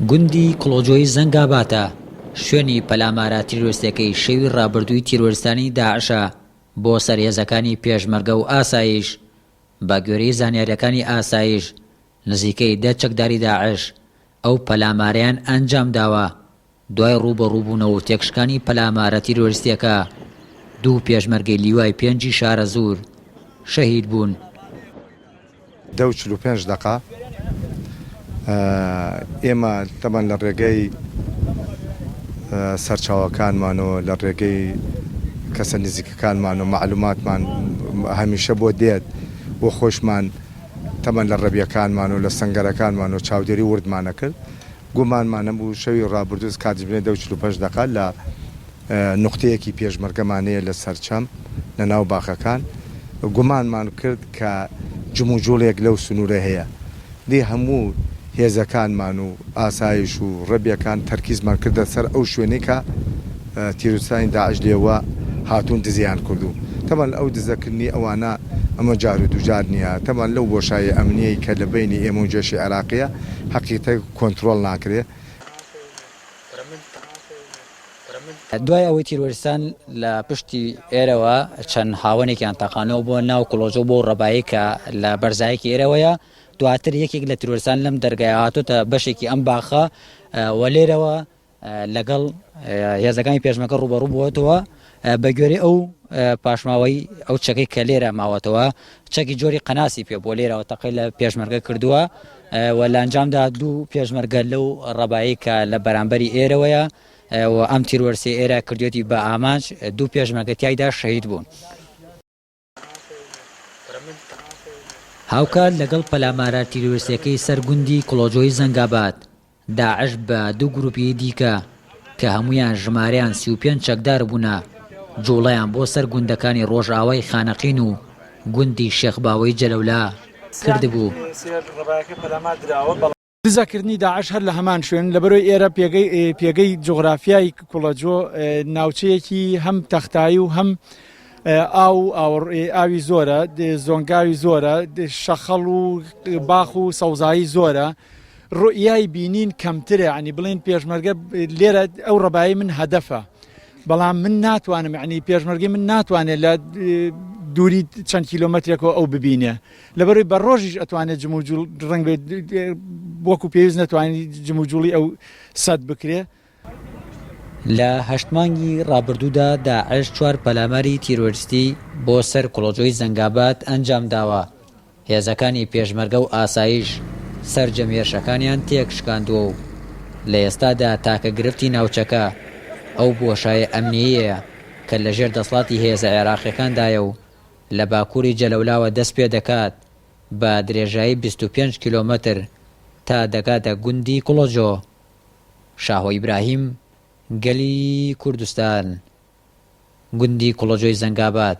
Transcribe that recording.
گوندی کڵۆجۆی زەنگاباتە شوێنی پەلامارە تیرۆریستەکەی شەوی ڕابردووی تیرۆریستانی داعشە بۆ سەرهێزەکانی پێشمەرگە و ئاسایش بە گوێرەی زانیاریەکانی ئاسایش نزیکەی 10 چەکداری داعش ئەو پەلامارەیان ئەنجام داوە. دوای ڕوبەڕووبوونەوە و تێکشکانی پەلامارە تیرۆریستیەکە دوو پێشمەرگەی لیوای 5 شارە زور شەهید بوون. 45 دقه ئێمە تەمان لە ڕێگەی سەرچاوەکانمانەوە لە ڕێگەی کەسە نزیکەکانمان و معلوماتمان هەمیشە بۆ دێت بۆ خۆشمان تەمان لە ڕەبیەکانمان و لە سەنگەرەکانمان و چاودێری وردمانە کرد. گومانمانە بوو شەوی ڕابردوو کاتژمێ 45 دقه لە نقطەیەکی پێشمەرگەمانەیە لە سەرچەم لە ناو باخەکان گومانمان کرد کە جموجۆڵێک لەو سنوورە هەیە. دی هەموو هێزەکانمان و ئاسایش و ڕەبیەکان تەرکیزمان کردە سەر ئەو شوێنەی کە تیرۆریستانی داعش لێوە هاتوون دزیان کردو. تەمان ئەو دزەکردنی ئەوانە ئەمە جار و دووجار نییە. تەمان لەو بۆشایە ئەمنیەی کە لە بینی ئێمە و جێشی عێراقیە حەقیقەتە کۆنتڕۆڵ ناکرێت. دوای ئەوەی تیرۆریستان لە پشتی ئێرەوە چەند هاوەنێکیان تاقانەوە بۆ ناو کڵۆجۆ بۆ ڕەبایی کە لە بەرزایەکی ئێرەوەیە دواتر یەکێک لە تیرۆریستان لەم دەرگای هاتوتە بەشێکی ئەم باخە و لێرەوە لەگەڵ هێزەکانی پێشمەکە ڕوبەڕوو بووەتەوە بە گوێرەی ئەو پاشماوەی ئەو چەکەی کە لێرە ماوەتەوە چەکی جۆری قەناسی پێ بۆ لێرەوە تەقی لە پێشمەرگە کردووە و لە ئەنجامدا دوو پێشمەرگە لەو ڕەبایی کە لە بەرامبەری ئێرەوەیە و ئەم تیرۆریستی ئێرە کردوێتی بە ئامانج دوو پێشمەرگە تیایدا شەهید بوون. هاوکات لەگەڵ پەلامارە تیرۆریستەکەی سەرگوندی کڵۆجۆی زەنگابات داعش بە دوو گروپی دیکە کە هەمویان ژمارەیان 35 چەکدار بوونە جوڵەیان بۆ سەر گوندەکانی ڕۆژئاوای خانەقین و گوندی شێخباوەی جەلەولا کردبوو. دزەکردنی داعش هەر لە هەمان شوێن لەبەرەوەی ئێرە پێگەی جغرافیای کڵۆجۆ ناوچەیەکی هەم تەختایی و هەم ئاوی زۆرە زۆنگاوی زۆرە شەخەڵ و باخ و سەوزایی زۆرە ڕوئیای بینین کەمترە عنی بڵێن پێشمەرگە لێرە ئەو ڕەبایی من هەدەفە بەڵام من ناتوانم عنی پێشمەرگی من ناتوانێت لە دووری چەند کیلۆمەترێکەوە ئەو ببینێ لەبەرەوەی بە ڕۆژیش ئەتوانێت جموجوڵ ڕنگ وەکو پێویست نەتوانانی جموجوڵی ئەو سەد بکرێ. لە 8 مانگی ڕابردوودا داعش 4 پەلاماری تیرۆریستی بۆ سەر کڵۆجۆی زەنگابات ئەنجام داوە. هێزەکانی پێشمەرگە و ئاسایش سەرجەمێرشەکانیان تێکشکاندووە و لە ئێستادا تاکە گرفتی ناوچەکە ئەو بۆشایە ئەمنیەیە کە لە ژێر دەسڵاتی هێزە عێراقیەکاندایە و لە باکووری جەلەولاوە دەست پێ دەکات بە درێژایی 25 کیلۆمەتر تا دەگاتە گوندی کڵۆجۆ. شاهۆ ئیبراهیم، گەلی کوردستان، گوندی کڵۆجۆی زەنگابات.